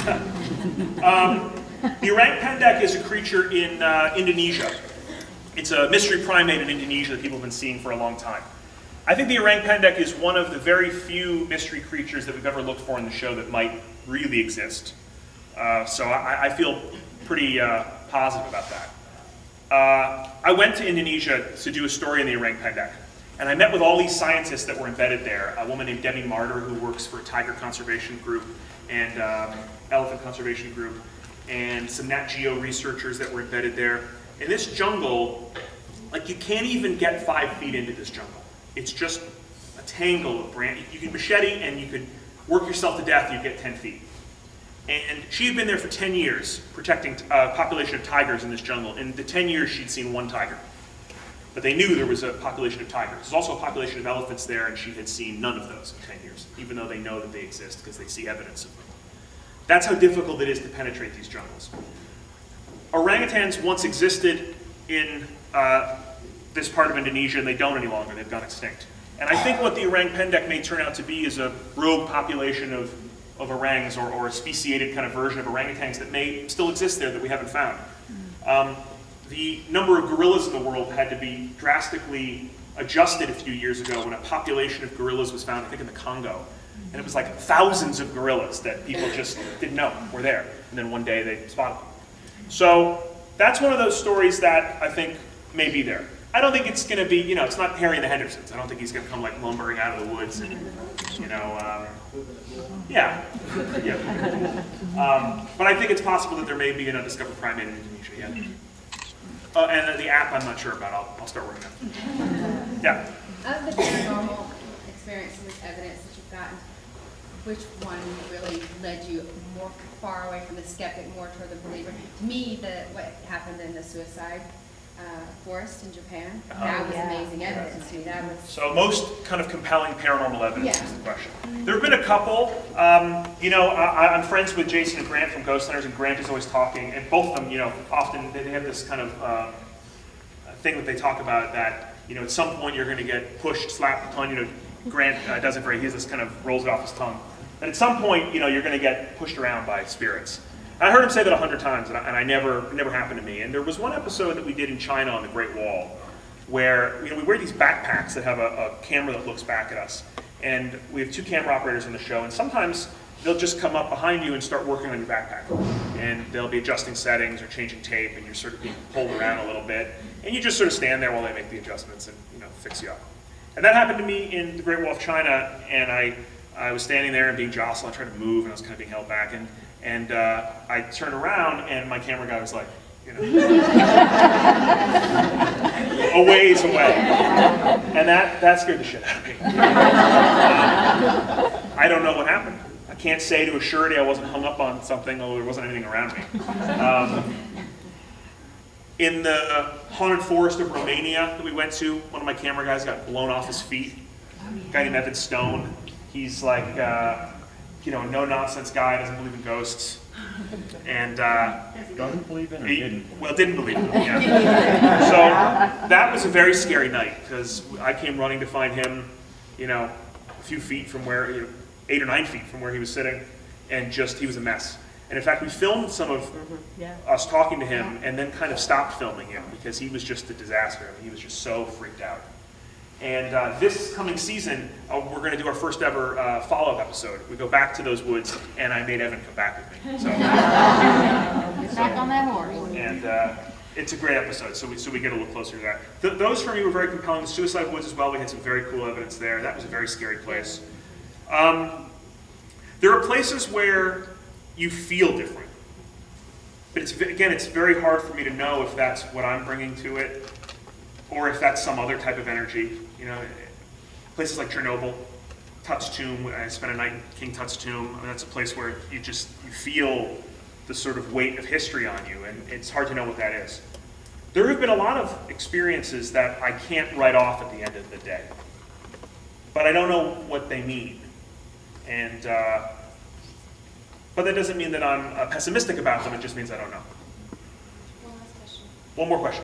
The orang pendek is a creature in Indonesia. It's a mystery primate in Indonesia that people have been seeing for a long time. I think the orang pendek is one of the very few mystery creatures that we've ever looked for in the show that might really exist. So I feel pretty positive about that. I went to Indonesia to do a story on the orang pendek, and I met with all these scientists that were embedded there. A woman named Debbie Martyr, who works for a tiger conservation group and elephant conservation group, and some Nat Geo researchers that were embedded there. In this jungle, like, you can't even get 5 feet into this jungle. It's just a tangle of branches. You could machete and you could work yourself to death, you'd get 10 feet. And she had been there for 10 years protecting a population of tigers in this jungle. In the 10 years, she'd seen 1 tiger. But they knew there was a population of tigers. There's also a population of elephants there, and she had seen none of those in 10 years, even though they know that they exist because they see evidence of them. That's how difficult it is to penetrate these jungles. Orangutans once existed in this part of Indonesia, and they don't any longer. They've gone extinct. And I think what the orang pendek may turn out to be is a rogue population of orangs, or a speciated kind of version of orangutans that may still exist there that we haven't found. The number of gorillas in the world had to be drastically adjusted a few years ago when a population of gorillas was found, I think in the Congo. And it was like thousands of gorillas that people just didn't know were there. And then one day they spotted them. So that's one of those stories that I think may be there. I don't think it's going to be, you know, it's not Harry and the Hendersons. I don't think he's going to come like lumbering out of the woods and, you know, yeah. But I think it's possible that there may be an undiscovered primate in Indonesia, yeah. And the app I'm not sure about. I'll start working on it. Yeah? Of the paranormal experiences, evidence that you've gotten, which one really led you more far away from the skeptic, more toward the believer? To me, what happened in the suicide forest in Japan, that was amazing evidence to me. That was so most kind of compelling paranormal evidence is the question. There have been a couple. You know, I'm friends with Jason and Grant from Ghost Hunters, and Grant is always talking, and both of them, you know, often they have this kind of thing that they talk about that, you know, at some point you're going to get pushed, slapped upon. You know, Grant does it very. He has this kind of rolls it off his tongue. That at some point, you know, you're going to get pushed around by spirits. I heard him say that 100 times, and it never happened to me. And there was one episode that we did in China on the Great Wall, where, you know, we wear these backpacks that have a camera that looks back at us, and we have 2 camera operators on the show, and sometimes they'll just come up behind you and start working on your backpack, and they'll be adjusting settings or changing tape, and you're sort of being pulled around a little bit, and you just sort of stand there while they make the adjustments and, you know, fix you up. And that happened to me in the Great Wall of China, and I was standing there and being jostled. I tried to move, and I was kind of being held back. And I turned around, and my camera guy was like, you know, a ways away. And that scared the shit out of me. I don't know what happened. I can't say to a surety I wasn't hung up on something, although there wasn't anything around me. In the haunted forest of Romania that we went to, one of my camera guys got blown off his feet. A guy named Evan Stone. He's like, you know, no-nonsense guy, doesn't believe in ghosts. And doesn't believe in or didn't? Well, didn't believe in, yeah. So that was a very scary night, because I came running to find him, you know, a few feet from where, you know, 8 or 9 feet from where he was sitting, and just, he was a mess. And in fact, we filmed some of us talking to him, and then kind of stopped filming him, because he was just a disaster. I mean, he was just so freaked out. And this coming season, we're going to do our first ever follow-up episode. We go back to those woods, and I made Evan come back with me. So, Get back on that horse. And it's a great episode, so we get a little closer to that. Those for me were very compelling. The Suicide Woods as well, we had some very cool evidence there. That was a very scary place. There are places where you feel different. But again, it's very hard for me to know if that's what I'm bringing to it, or if that's some other type of energy. You know, places like Chernobyl, Tut's tomb. I spent a night in King Tut's tomb. I mean, that's a place where you feel the sort of weight of history on you, and it's hard to know what that is. There have been a lot of experiences that I can't write off at the end of the day, but I don't know what they mean. And but that doesn't mean that I'm pessimistic about them. It just means I don't know. one last question. One more question.